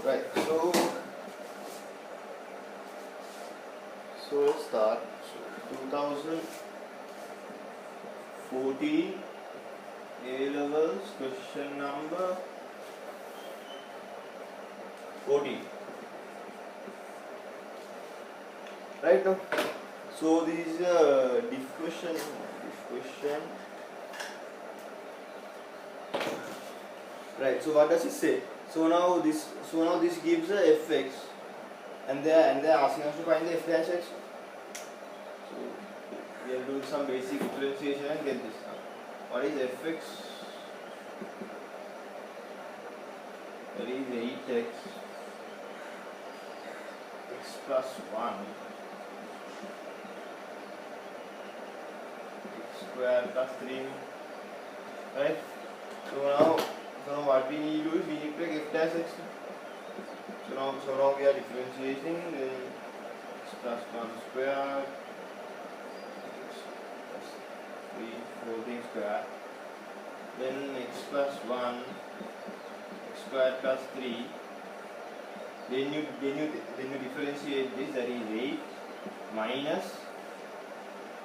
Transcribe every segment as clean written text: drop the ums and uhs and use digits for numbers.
Right. So let's start. So 2014 A levels question number 14. Right now. So this is a diff question. Right. So what does it say? So now this gives a fx, and they are asking us to find the f dash x. So we are doing some basic differentiation and get this. What is fx? That is 8x x plus 1 x square plus 3. Right? So now what we need to do is we need to take f dash x. So now we are differentiating x plus 1 square x plus 3 whole thing square, then x plus 1 x square plus 3, then you differentiate this, that is 8 minus,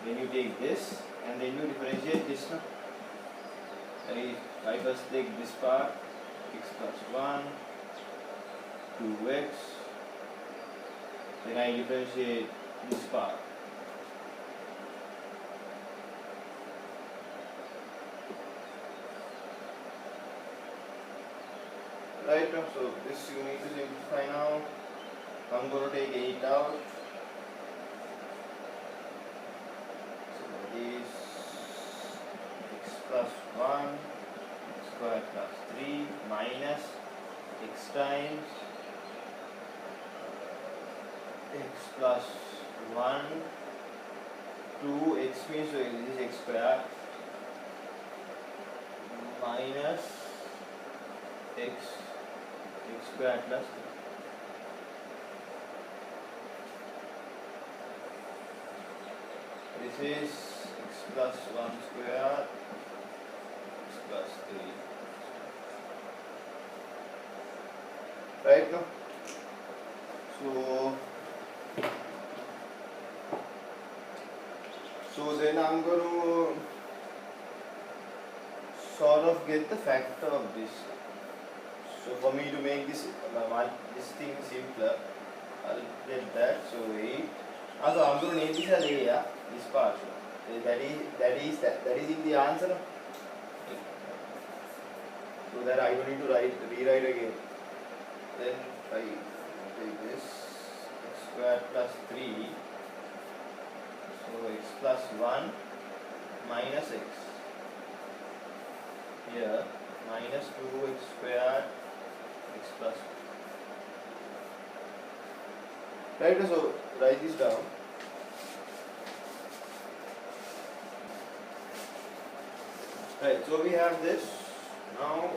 then you take this and then you differentiate this now. That is, I first take this part, x plus 1 2x, then I differentiate this part. Right now, so this you need to simplify now. I'm going to take 8 out. So that is x plus 1 x square plus 3 minus x times x plus 1 2 x means, so this is x square minus x square plus 3. This is x plus 1 square x plus 3. Right now, so then I'm going to sort of get the factor of this. So for me to make this thing simpler, I'll get that. So 8. Also, I'm going to name this as A, yeah? This part. So that is in the answer. So that I don't need to rewrite again. Then I take this x square plus 3. So x plus 1 minus x. Here minus 2x squared x plus 1. Right, so write this down. Right, so we have this. Now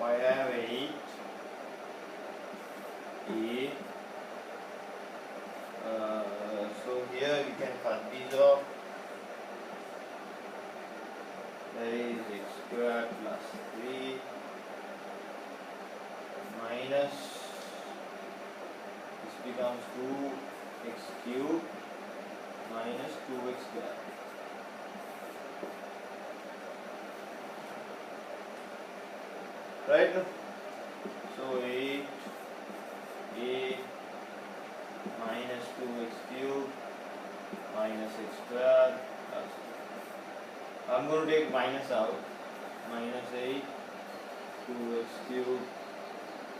I have 8 A. So here we can cut these off. That is x square plus 3 minus, this becomes 2x cube minus 2x square. Right now, so 8 A minus 2x cube minus x square plus, I'm going to take minus out, minus 8 2x cube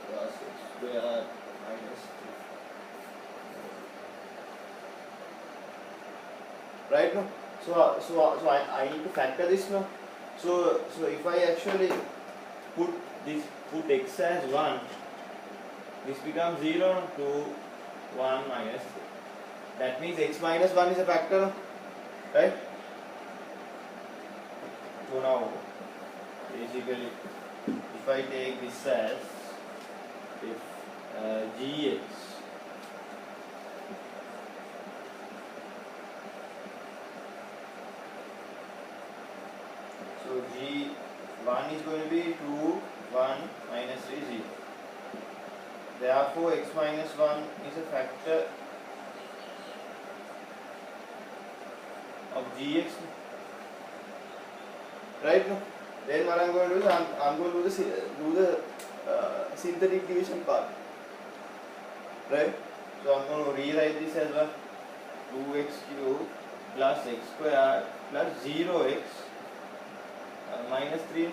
plus x square minus 3. Right now, so I need to factor this now. So if I actually put x as 1, this becomes 0 to 1 minus 3. That means x minus 1 is a factor, right? So now basically if I take this as if gx 1 is going to be 2, 1 minus 3, 0. Therefore, x minus 1 is a factor of gx. Right? No? Then what I'm going to do is I'm going to do the synthetic division part. Right? So I'm going to rewrite this as well. 2x cubed plus x squared plus 0x minus 3.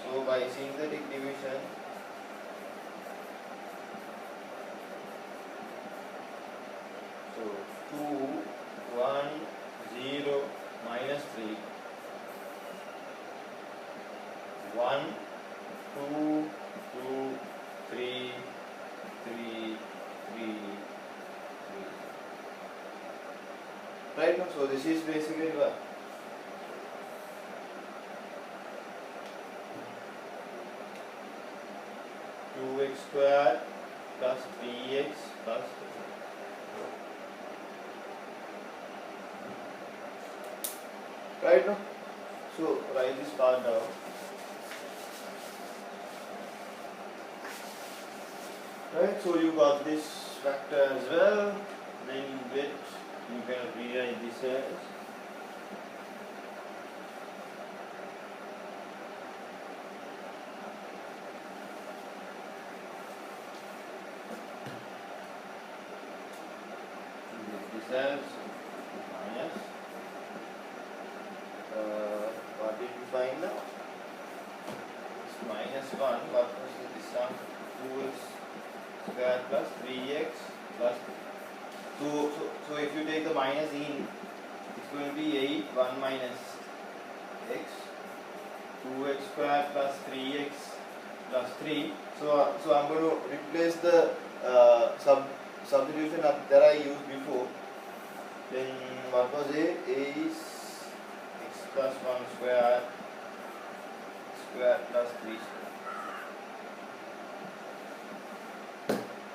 So by synthetic division, so 2, 1, 0, minus 3, 1, 2, 2, 3, 3, 3, 3. Right now, so this is basically what? 2x squared plus 3x plus 3. Right now, so write this part down. Right, so you got this factor as well. Then you can rewrite this as minus what did we find now? It's minus 1. What was this sum? 2x squared plus 3x plus 2. So if you take the minus in, it's going to be 8, 1 minus x, 2x squared plus 3x plus 3. So I'm going to replace the substitution that I used before. Then what was A? A is x plus 1 squared plus 3 squared.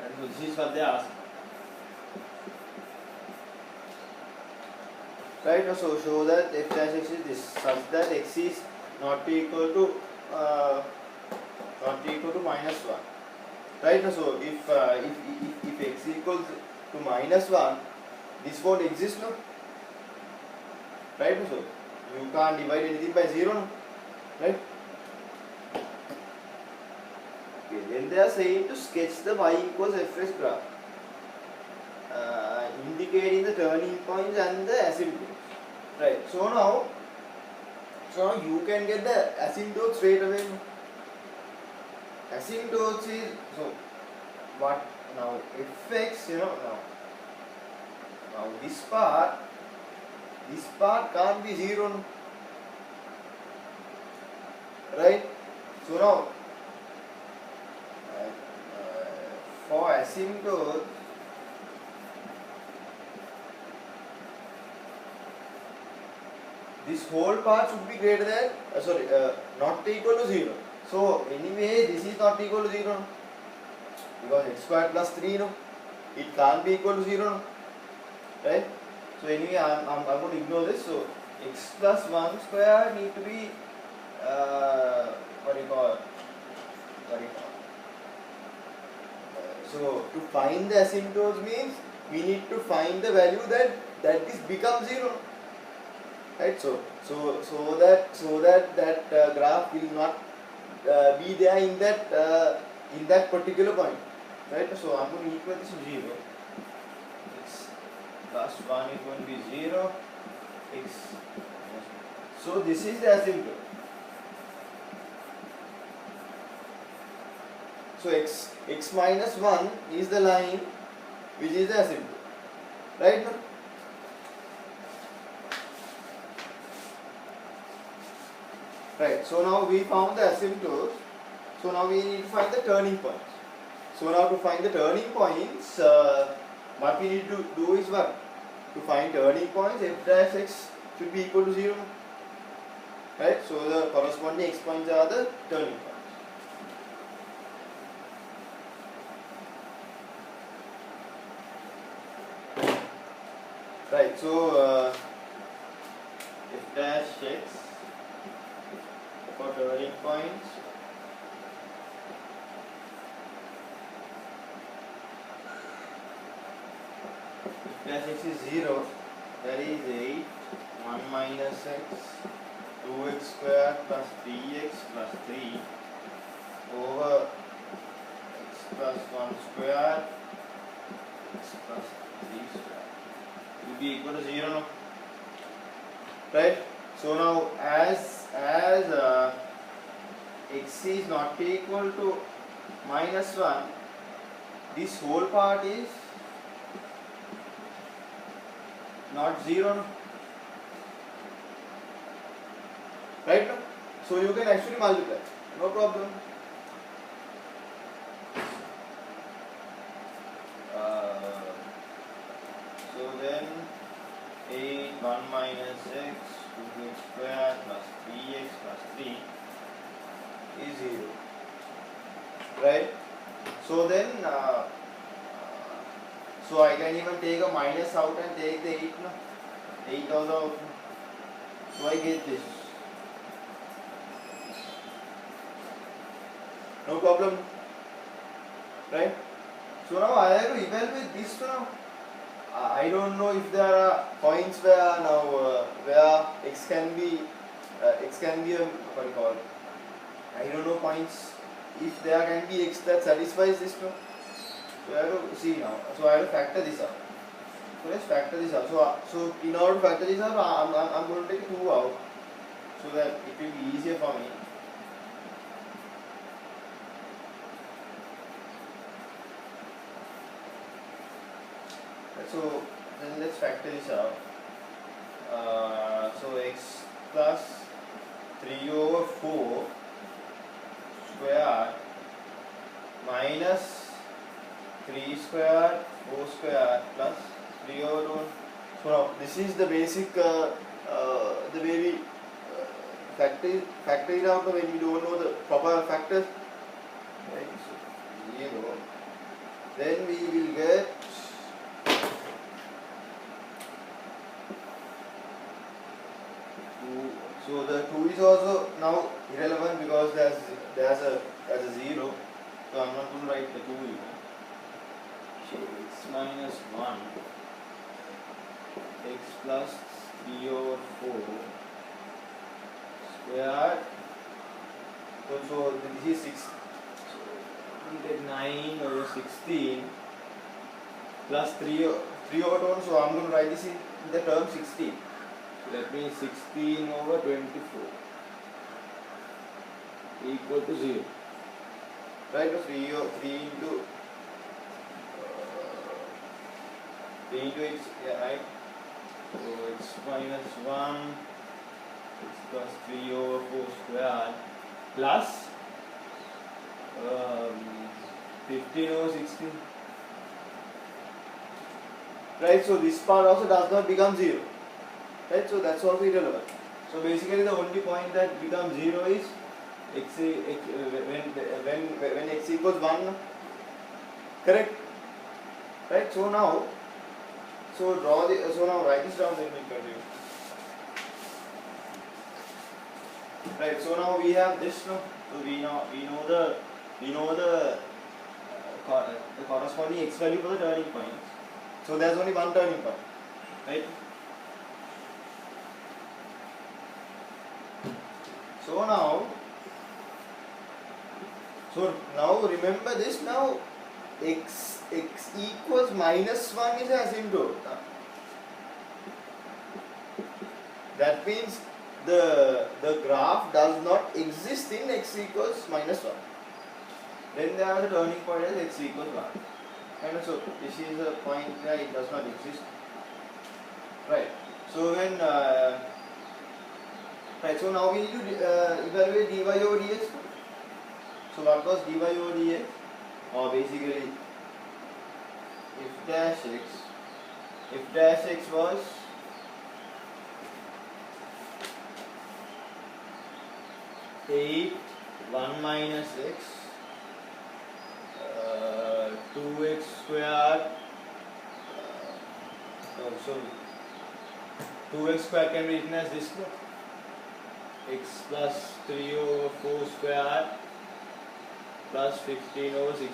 And so this is what they asked. Right, so show that f dash x is this such that x is not equal to minus 1. Right, so if x equals to minus 1, this won't exist, no? Right, so you can't divide anything by 0, no? Right? Okay, then they are saying to sketch the y equals fx graph, indicating the turning points and the asymptotes. Right, so now you can get the asymptote straight away. Asymptotes is, so what now, fx, now this part can't be 0, no? Right? So now for asymptote, this whole part should be greater than not equal to 0. So anyway this is not equal to 0, no? Because x squared plus 3, no? It can't be equal to 0, no? Right? So anyway I'm going to ignore this. So x plus 1 square need to be so to find the asymptotes means we need to find the value that this becomes 0. Right? So that graph will not be there in that particular point. Right? So I'm going to equal this to 0. X plus 1 is going to be 0. X. So this is the asymptote. So x minus 1 is the line which is the asymptote. Right? No? Right. So now we found the asymptotes. So now we need to find the turning points. So now to find the turning points, what we need to do is what? To find turning points, f dash x should be equal to 0. Right? So the corresponding x points are the turning points. Right, so f dash x for now turning points. If dash x is 0, that is 8, 1 minus x, 2x squared plus 3x plus 3 over x plus 1 squared, x plus 3 squared will be equal to 0 now. Right? So now as x is not equal to minus 1, this whole part is not 0 now. Right now? So you can actually multiply, no problem. So then 8, 1 minus x, 2x squared plus 3x plus 3 is 0. Right? So then, so I can even take a minus out and take the 8 now. 8 out. So I get this. No problem. Right? So now I have to evaluate this now. I don't know if there are points where now where x can be a, what do you call it? I don't know points if there can be x that satisfies this now. So I have to see now. So I have to factor this out. So let's factor this out. So in order to factor this out, I'm going to take 2 out so that it will be easier for me. So then let's factor this out. So x plus 3 over 4 squared minus 3 squared 4 squared plus 3 over 2. So now this is the basic the way we factor it out when we don't know the proper factors. Right? So 0. Then we will get so the 2 is also now irrelevant because there's a 0. So I'm not going to write the 2 here. So x minus 1 x plus 3 over 4 squared. So this is 6. So we get 9 over 16 plus 3 over 2. So I'm going to write this in the term 16. So that means 16 over 24 equal to 0. Right? So 3 into x, yeah, right? So x minus 1 x plus 3 over 4 squared plus 15 over 16. Right? So this part also does not become 0. Right? So that's also irrelevant. So basically the only point that becomes 0 is when x equals 1. Correct? Right? So now now write this down, then we continue. Right? So now we have this now. So we know the corresponding x value for the turning points. So there's only one turning point. Right? So now remember this now. X equals minus 1 is asymptote. That means the graph does not exist in x equals minus 1. Then there are the turning point as x equals 1. And so this is a point where it does not exist. Right. So when right. So now we need to evaluate dy over dx. So what was dy over dx? Or basically, if dash x was eight 1 minus x 2x squared. So 2x squared can be written as this. x plus 3 over 4 squared plus 15 over 16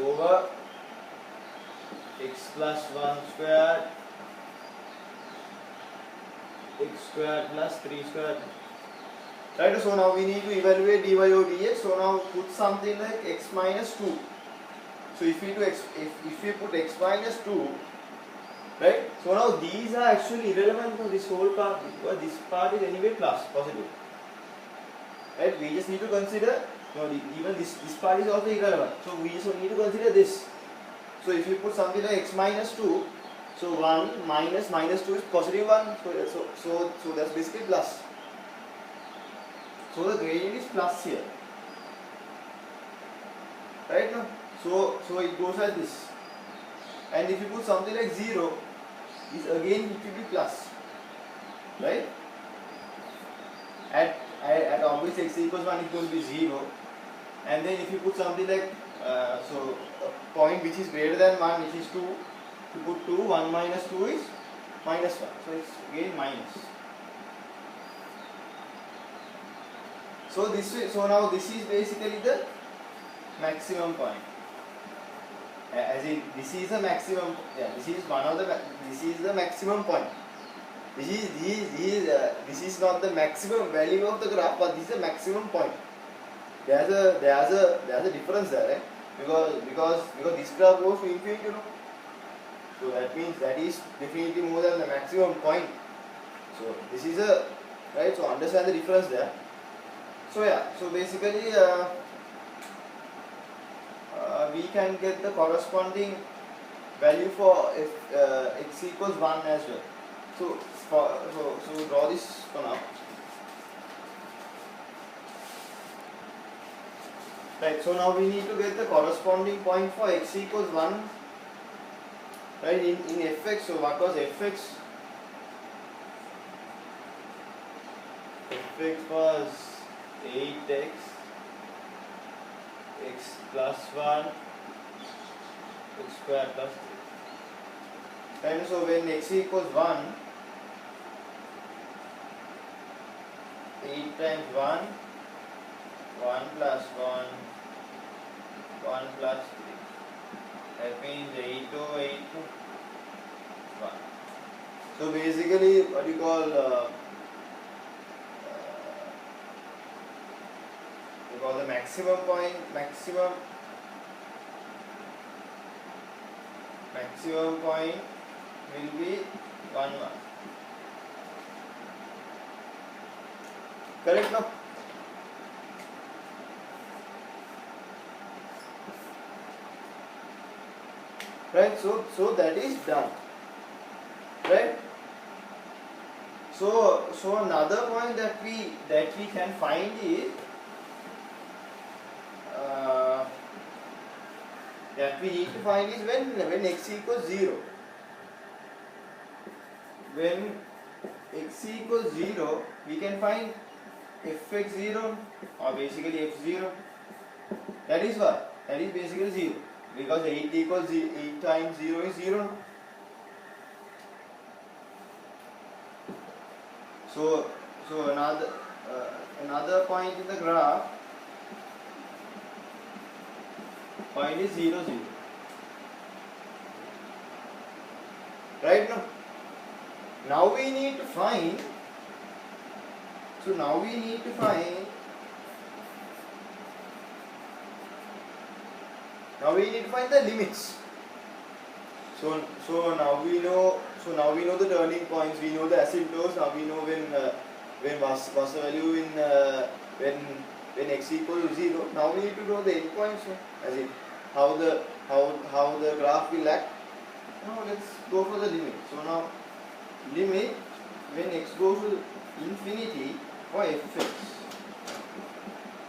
over x plus 1 squared x squared plus 3 squared. Right, so now we need to evaluate dy over dx. So now put something like x minus 2. So if we put x minus 2, right? So now these are actually irrelevant for this whole part because this part is anyway plus positive. Right? We just need to consider even this part is also irrelevant. So we just need to consider this. So if you put something like x minus 2, so 1 minus minus 2 is positive 1. So that's basically plus. So the gradient is plus here. Right now? So it goes like this. And if you put something like 0, is again it will be plus. Right? At obviously x equals 1 is going to be 0. And then if you put something like so a point which is greater than 1, which is 2, you put 2, 1 minus 2 is minus 1. So it's again minus. So now this is basically the maximum point. As in this is the maximum. Yeah, this is the maximum point. This is not the maximum value of the graph, but this is the maximum point. There's a difference there, right? Because this graph goes to infinity, so that means that is definitely more than the maximum point. So this is a right. So understand the difference there. So yeah. So basically, we can get the corresponding value for if x equals 1 as well. So draw this for now. Right, so now we need to get the corresponding point for x equals 1. Right, in fx, so what was fx? Fx was 8x, x plus 1, x squared plus 3. And so when x equals 1, 8 times 1, 1 plus 1, 1 plus 3. That means 8 over 8 to 1. So basically what you call the maximum point, maximum point will be 1 1. Correct now? Right, so that is done. Right? So another point that we can find is that we need to find is when x equals 0. When x equals 0, we can find fx0 or basically f0. That is what? That is basically 0. Because 8 times 0 is 0. So another point in the graph, point is 0 0. Right now? Now we need to find. So now we need to find. Now we need to find the limits. So now we know. So now we know the turning points. We know the asymptotes. Now we know when was the value in when x equals to 0. Now we need to know the endpoints. As in how the graph will act. Now let's go for the limit. So now limit when x goes to infinity for fx.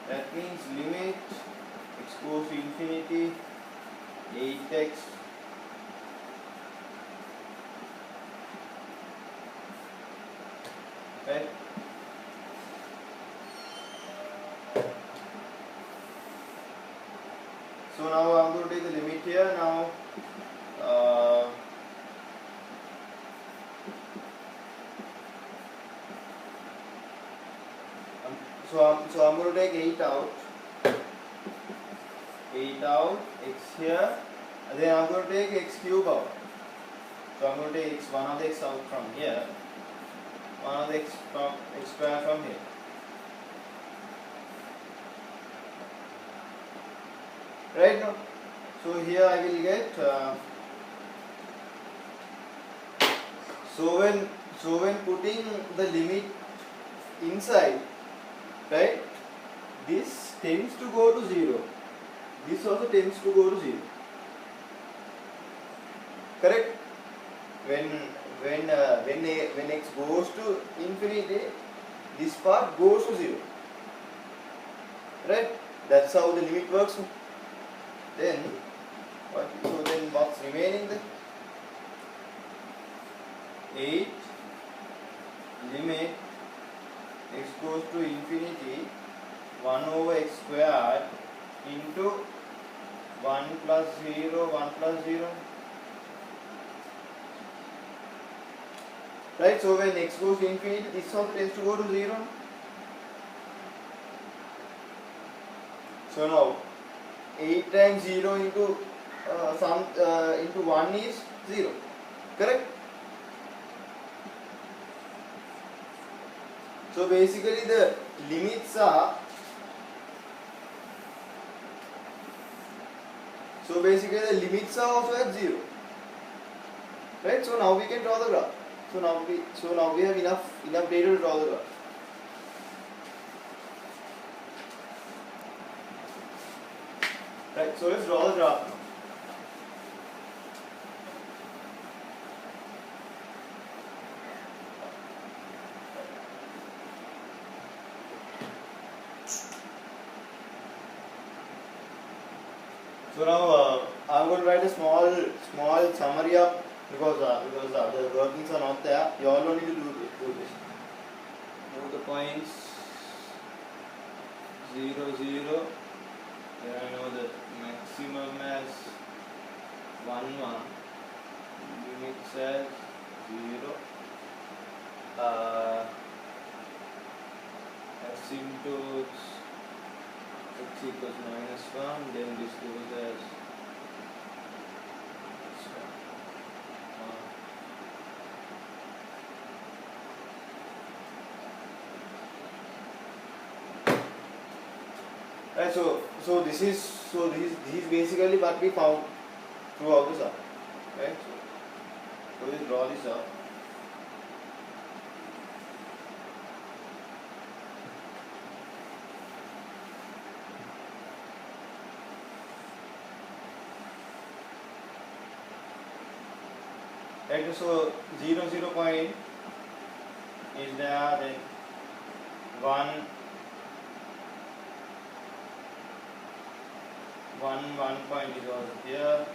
That means limit x goes to infinity 8x right. So now I'm going to take the limit here. Now I'm going to take 8 out. 8 out, x here, and then I'm going to take x cube out. So I'm going to take one of the x out from here, one of the x square from here. Right now, so here I will get. So when putting the limit inside, right, this tends to go to 0. This also tends to go to 0. Correct? When x goes to infinity, this part goes to 0. Right? That's how the limit works. Then what's remaining then? 8 limit x goes to infinity 1 over x squared into 1 plus 0, 1 plus 0. Right, so when x goes to infinity, this also tends to go to 0. So now 8 times 0 into into 1 is 0. Correct? So basically the limits are also at 0. Right? So now we can draw the graph. So now we have enough data to draw the graph. Right, so let's draw the graph now. So now I'm going to write a small summary up because the workings are not there. You all don't need to do this. Move the points 0, 0. Then I know the maximum as 1, 1. Limits as 0. Asymptotes x equals -1. Then this goes as 1. Right, so this is basically what we found throughout the sum. Right, so we'll draw this up. Right, so 0, 0 point is there, then 1 point is also here,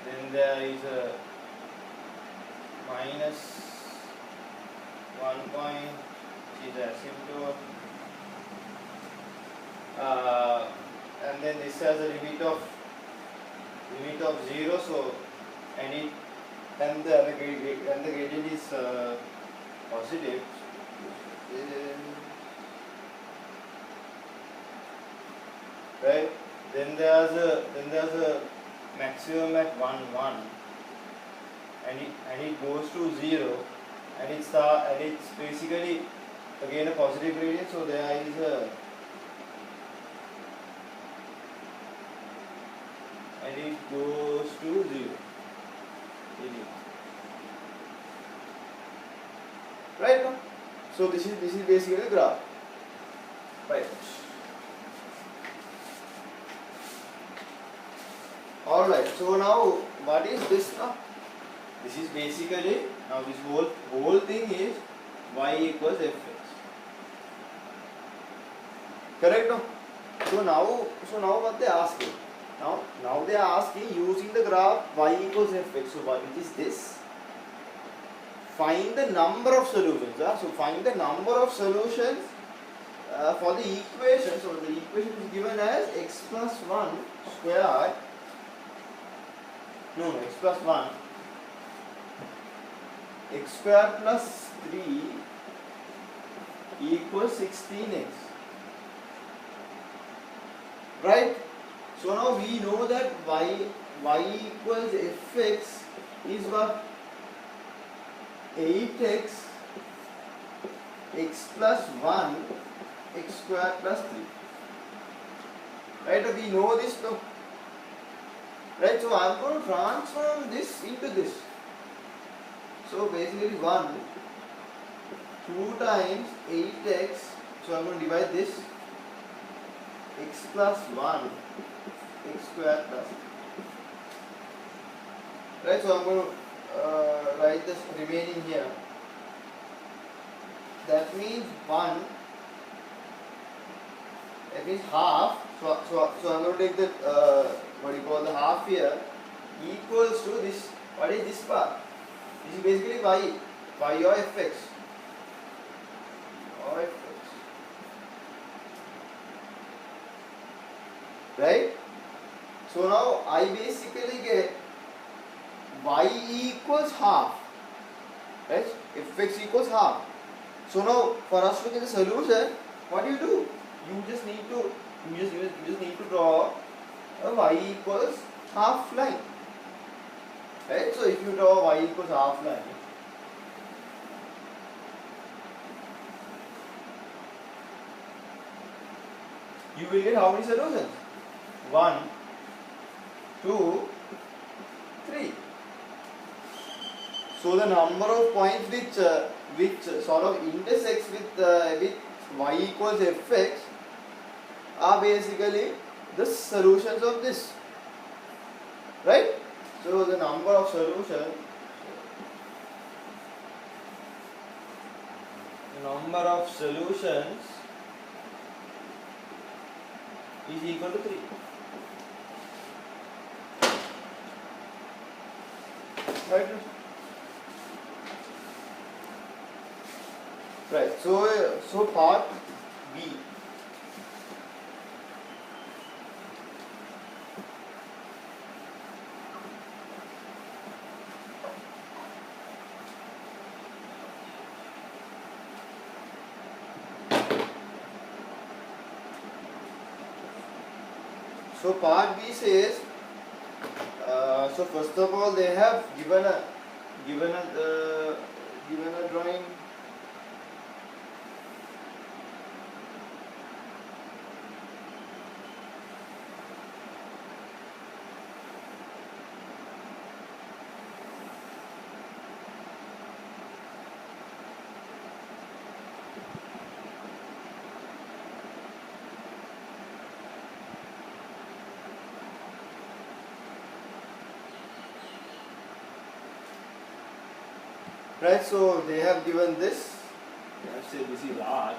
then there is a -1 point which is asymptote, and then this has a limit of 0, so and the gradient is positive. Right? Then there's a maximum at 1, 1, and it goes to 0, and it's basically again a positive gradient. So there is a, and it goes to 0. Right now, so this is basically the graph. Right. Alright, so now what is this now? This is basically, now this whole thing is y equals fx. Correct no? So now what they are asking? Now they are asking using the graph y equals fx. So which is this? Find the number of solutions. So find the number of solutions for the equation. So the equation is given as x plus 1 squared. No, x plus 1. X squared plus 3 equals 16x. right? So now we know that y equals fx is what? 8x x plus 1 x square plus 3, right? We know this now, right? So I am going to transform this into this. So basically 1 2 times 8x, so I am going to divide this, x plus 1 x square plus 3, right? So I am going to write this remaining here. That means 1, that means half. So I'm going to take the what you call the half here, equals to this. What is this part? This is basically y or fx or fx, right? So now I basically get y equals half, right? Fx equals half. So now for us to get the solution, what do? You just need to draw a y equals half line, right? So if you draw y equals half line, you will get how many solutions? 1, 2, 3. So the number of points which sort of intersects with y equals fx are basically the solutions of this, right? So the number of solutions is equal to 3. Right? Right. So part B. So part B says, so first of all they have given a drawing. Right, so they have given this. They have said this is R,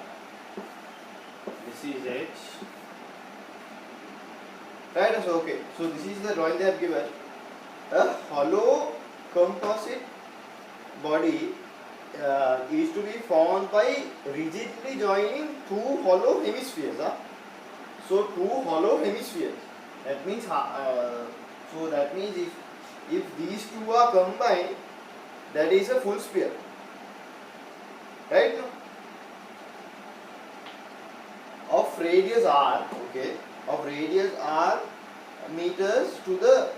this is H. Right, so okay. So this is the drawing they have given. A hollow composite body is to be formed by rigidly joining two hollow hemispheres. So two hollow hemispheres. That means if these two are combined, that is a full sphere, right? Of radius r, okay, of radius r meters to a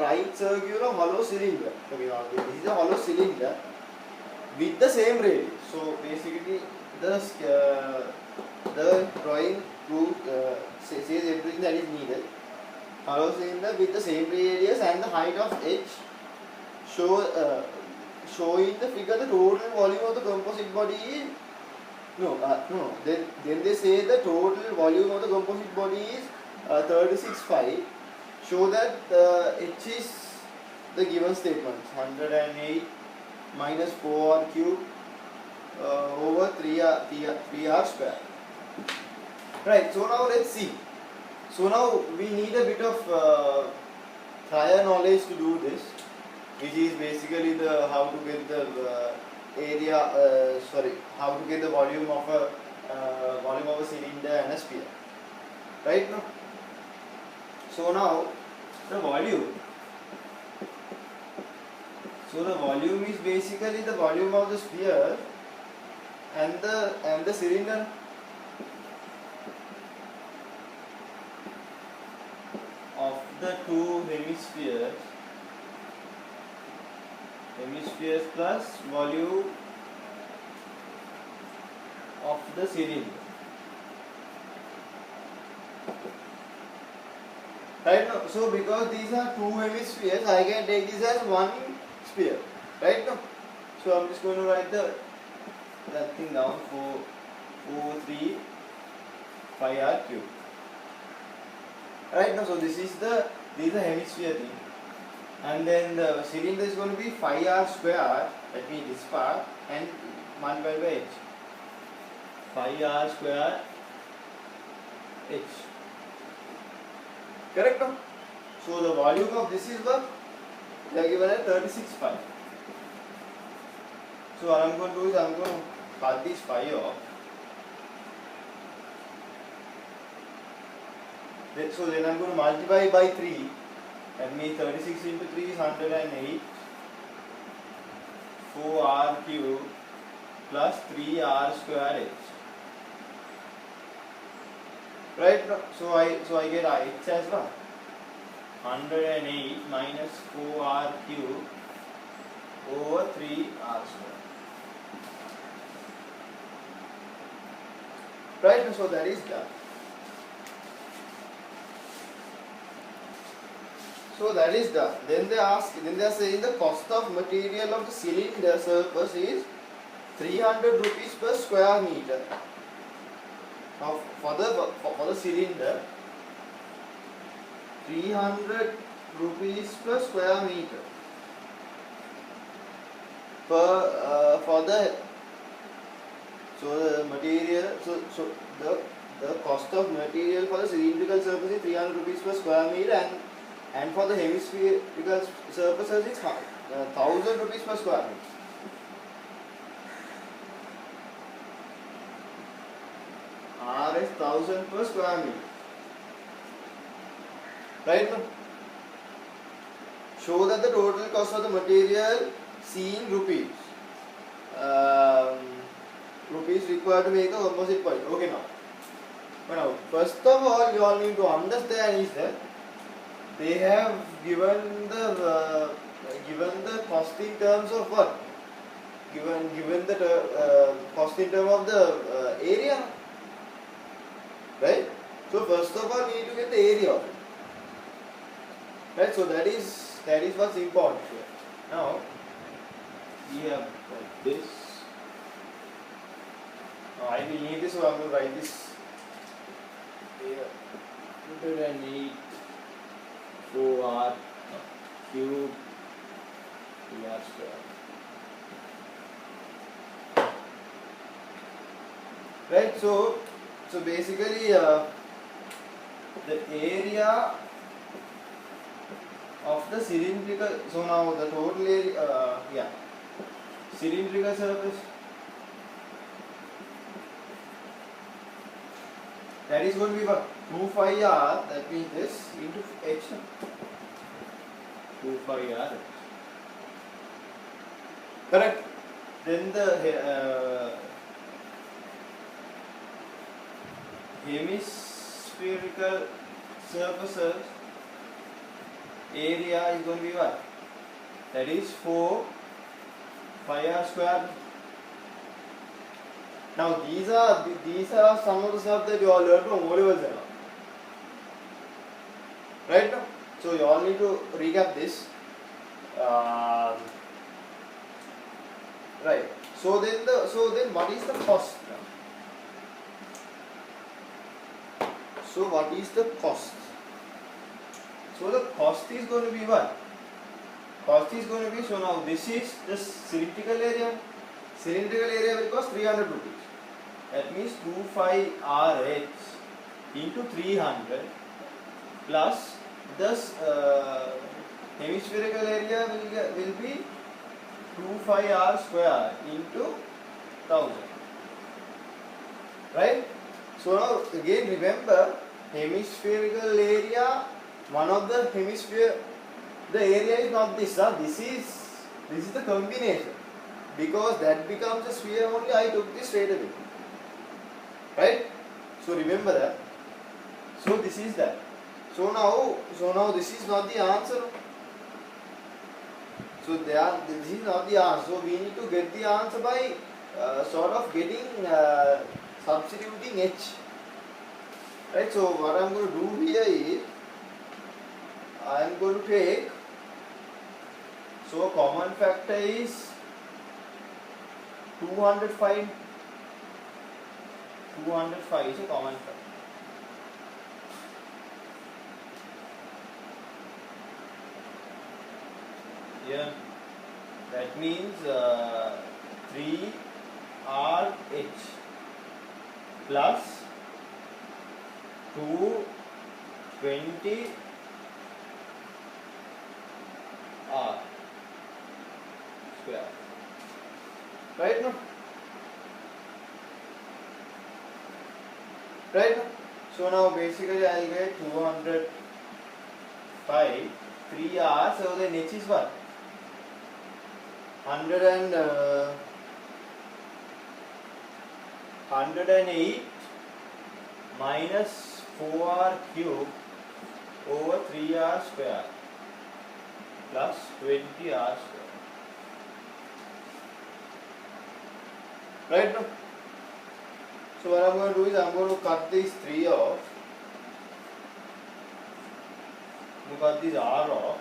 right circular hollow cylinder. Okay, now this is a hollow cylinder with the same radius. So basically, the drawing proves says everything that is needed. Hollow cylinder with the same radius and the height of h. Showing the figure the total volume of the composite body is Then they say the total volume of the composite body is 36.5. Show that H is the given statement, 108 minus 4r cube over 3r square. Right. So now let's see. So now we need a bit of prior knowledge to do this, which is basically the how to get the how to get the volume of a cylinder and a sphere, right? Now, so now the volume. So the volume is basically the volume of the sphere and the cylinder. hemispheres plus volume of the cylinder. Right now, so because these are two hemispheres, I can take this as one sphere. Right now, so I'm just going to write that thing down for 3 pi r cube. Right now, so this is the hemisphere thing, and then the cylinder is going to be 5r square. That means this part and multiplied by h. 5r square h. Correct? No? So the volume of this is what they are given at 36 pi. So what I'm going to do is I'm going to cut this pi off. So then I'm going to multiply by 3. That means 36 into 3 is 108. 4r cube plus 3r square h. Right? So I get h as well. 108 minus 4r cube over 3r square. Right? So that is done. So that is done. Then they are saying the cost of material of the cylinder surface is 300 rupees per square meter. Now for the cylinder, 300 rupees per square meter. For the material, the cost of material for the cylindrical surface is 300 rupees per square meter, and for the hemispherical surfaces it's 1000 rupees per square meter. R is 1000 per square meter. Right now, show that the total cost of the material C in rupees. Rupees required to make a composite point. Okay, now first of all, you all need to understand is that they have given the cost in terms of what? Given the cost in terms of the area, right? So first of all, you need to get the area of it, right? So that is what's important here. Now we have like this. Now I will need this, so I'm going to write this here. 108 4r cube r square. Right, so basically the area of the cylindrical, so now the total area, cylindrical surface, that is going to be what? 2 pi r, that means this into h. 2 pi r. Correct? Then the hemispherical surfaces area is going to be what? That is 4 pi r square. Now these are some of the stuff that you all learned from O-levels and all. Right now, so you all need to recap this. Right. So then what is the cost? So what is the cost? So the cost is going to be what? Cost is going to be, so now this is the cylindrical area. Cylindrical area will cost 300 rupees. That means 2 pi RH into 300 plus this hemispherical area will be 2 pi r square into 1000. Right? So now again remember, hemispherical area, one of the hemisphere, the area is not this. This is the combination. Because that becomes a sphere only, I took this straight away. Right? So remember that. So this is that. So now this is not the answer. So this is not the answer. So we need to get the answer by sort of getting substituting h. Right. So what I'm going to do here is I'm going to take. So common factor is 205. 205 is a common factor. Yeah, that means 3RH plus 220R square. Right now? Right now? So now basically I'll get 205 3R, so then H is what? 108 minus 4R cube over 3R square plus 20R square. Right now? So what I'm going to do is I'm going to cut these 3 off. I'm going to cut this R off.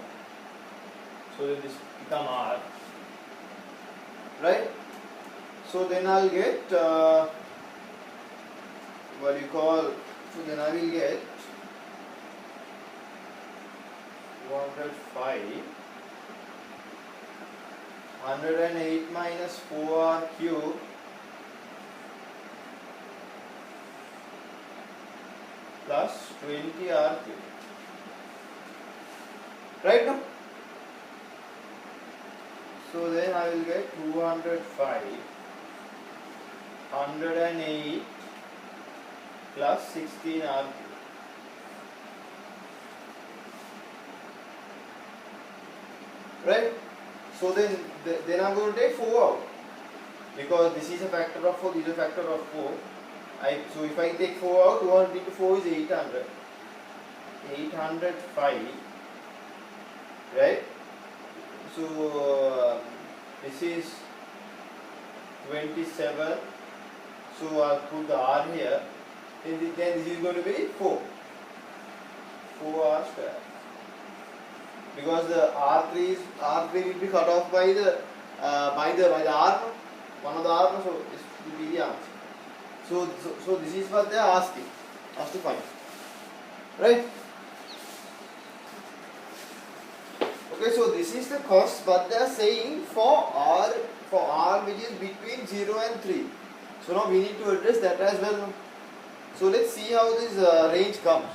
So that this become R. Right? So then I'll get what you call, so then I will get 205 108 minus 4R cube plus 20R cube. Right now? So then I will get 205 108 plus 16R cube. Right? So then I'm going to take 4 out because this is a factor of 4, this is a factor of 4. So if I take 4 out, 200 into 4 is 800. 805. Right? So this is 27. So I'll put the R here. Then this is going to be 4. 4R square. Because the R3 will be cut off by the R, one of the R, so this will be the answer. So this is what they are asking us to find. Right? Okay, so this is the cost, but they are saying for R which is between 0 and 3. So now we need to address that as well. So let's see how this range comes.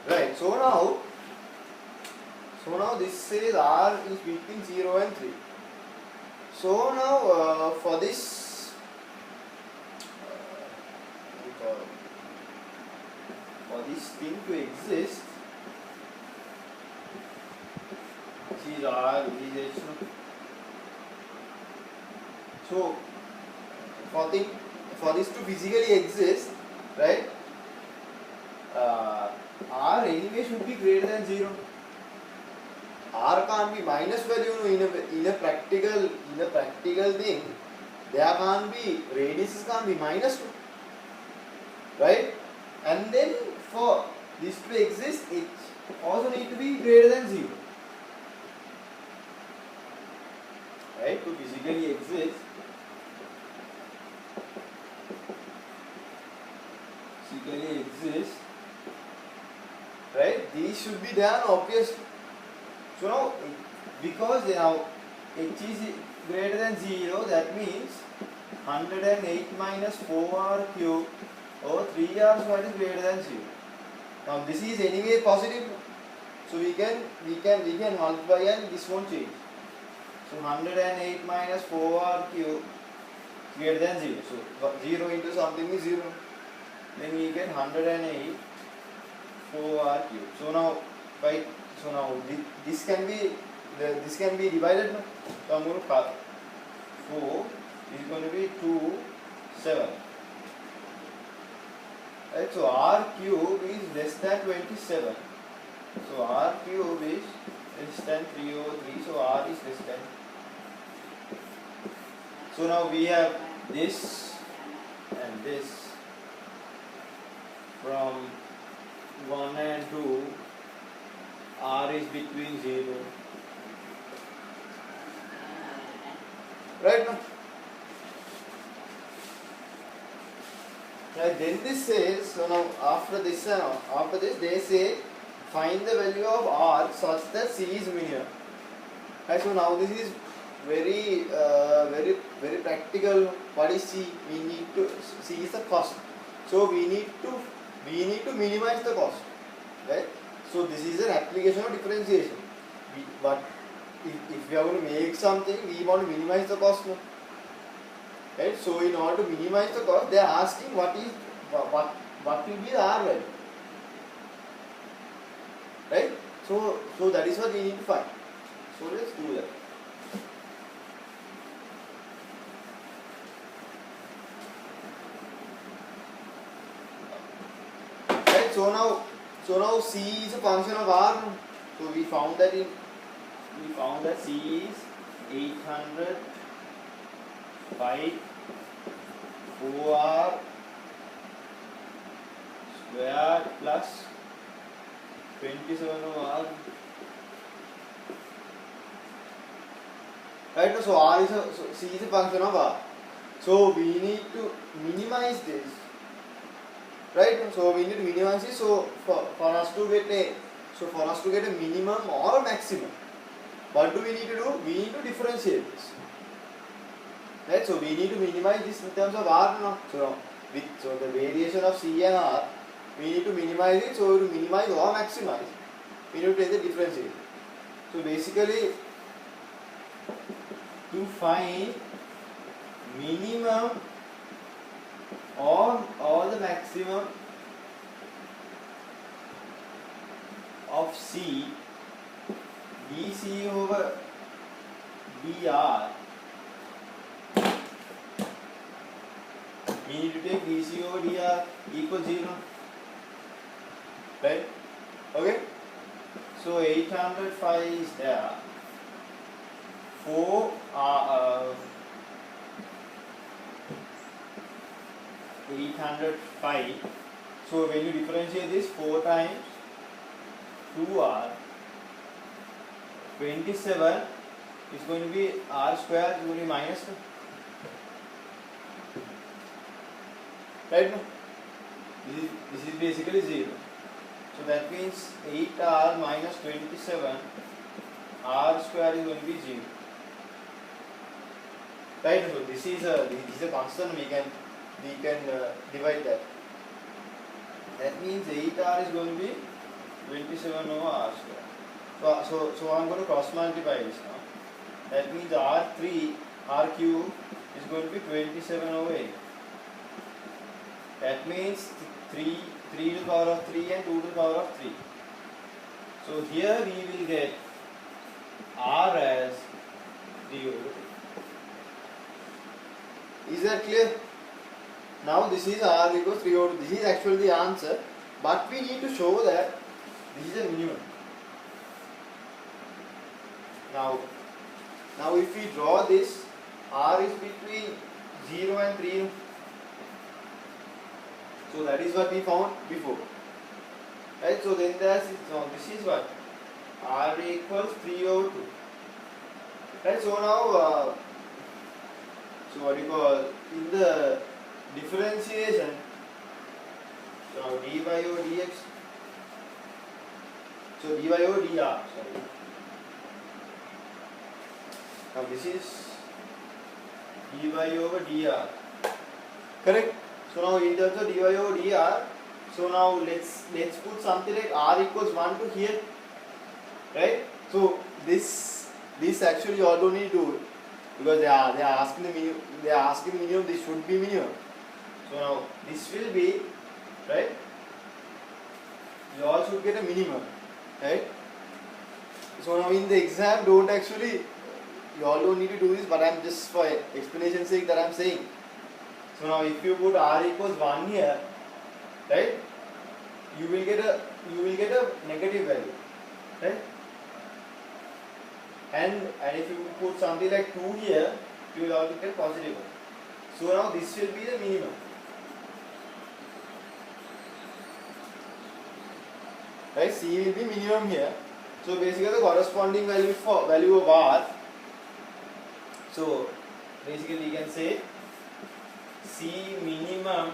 Right, so now this says R is between 0 and 3. So now for this thing to exist, this is R, this is H. So for this to physically exist, right? R anyway should be greater than 0. R can't be minus value in a practical thing. There can't be radiuses can't be minus 2, right? And then for this to exist, it also need to be greater than 0, right? To physically exist, right? These should be done obviously. So now, because now H is greater than 0, that means 108 minus 4R cube over 3R squared is greater than 0. Now this is anyway positive, so we can multiply and this won't change. So 108 minus 4R cube greater than 0. So 0 into something is 0. then we get 108 4r cube. So now this can be divided now. So I'm going to cut 4 is going to be 2 7. Right, so r cube is less than 27. So r cube is less than 3/3. So r is less than. So now we have this and this from 1 and 2. R is between 0. Right now. Right, then this says, so now after this they say find the value of R such that C is minimum. Right, so now this is very practical. What is C? We need to C is the cost. So we need to minimize the cost. Right? So this is an application of differentiation. But if we are going to make something, we want to minimize the cost. No? Right? So in order to minimize the cost, they are asking what will be the R value. Right? So that is what we need to find. So let's do that. Right? So now C is a function of R. So we found that C is 800 pi 4r squared plus 27 of r. Right, so R is C is a function of R. So we need to minimize this. Right, so we need to minimize this. So for us to get a minimum or a maximum, what do we need to do? We need to differentiate this. Right, so we need to minimize this in terms of R now. So the variation of C and R, we need to minimize it. So to minimize or maximize, we need to take the differentiation. So basically, to find minimum or the maximum of C, dC over dr, we need to take dC over dr equals 0. Right? Okay? So 805 is there. 4 805. So when you differentiate this, 4 times 2r, 27 is going to be r square is going to be minus 2. Right? No? This is basically 0. So that means 8r minus 27, r square is going to be 0. Right? So this is a constant. We can divide that. That means 8r is going to be 27 over r square. So I'm going to cross multiply this now. That means r cube is going to be 27 over 8. That means 3 to the power of 3 and 2 to the power of 3. So here we will get r as 3 over 3. Is that clear? Now this is r equals 3 over 2. This is actually the answer, but we need to show that this is a minimum. Now if we draw this, r is between 0 and 3. So that is what we found before. Right? So then this is what? R equals 3 over 2. Right? So now, so what you call, in the differentiation, so now dy over dx, so dy over dr, sorry. Now this is dy over dr. Correct? So now in terms of dy over dr, so now let's put something like r equals 1 to here. Right? So this actually you all don't need to do it, because they are asking the minimum, this should be minimum. So now this will be right? You all should get a minimum, right? So now in the exam, don't actually, you all don't need to do this, but I'm just for explanation sake that I'm saying. So now if you put r equals 1 here, right, you will get a negative value, right? And if you put something like 2 here, you will also get positive one. So now this will be the minimum. Right, C will be minimum here. So basically the corresponding value of R. So basically we can say C minimum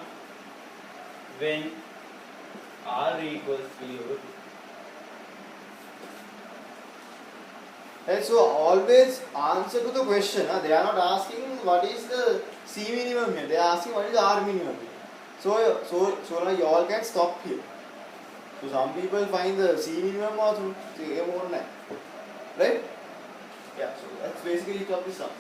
when R equals 3 over 2. Right, so always answer to the question. They are not asking what is the C minimum here. They are asking what is R minimum here. So now you all can stop here. So some people find the C minimum or right? Yeah, so that's basically it of this sum.